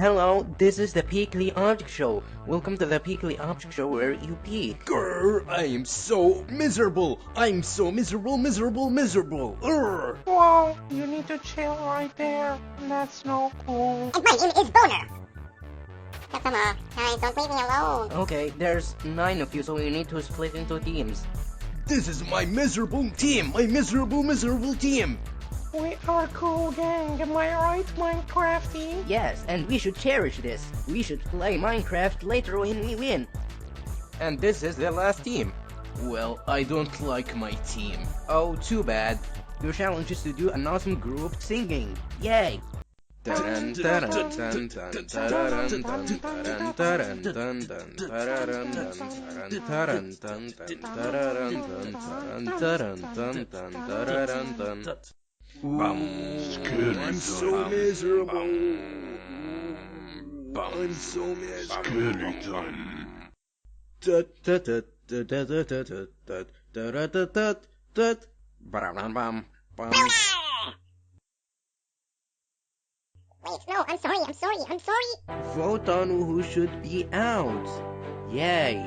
Hello, this is the Peekly Object Show. Welcome to the Peekly Object Show where you peek. Grr, I am so miserable. I'm so miserable. Urgh. Whoa, you need to chill right there. That's no cool. And my name is Boner. Come on, guys, don't leave me alone. Okay, there's 9 of you, so you need to split into teams. This is my miserable team. My miserable team. We are a cool gang, am I right, Minecrafty? Yes, and we should cherish this. We should play Minecraft later when we win. And this is the last team. Well, I don't like my team. Oh, too bad. Your challenge is to do an awesome group singing. Yay! I'm so miserable. I'm so miserable. Wait, no, I'm sorry. Vote on who should be out. Yay!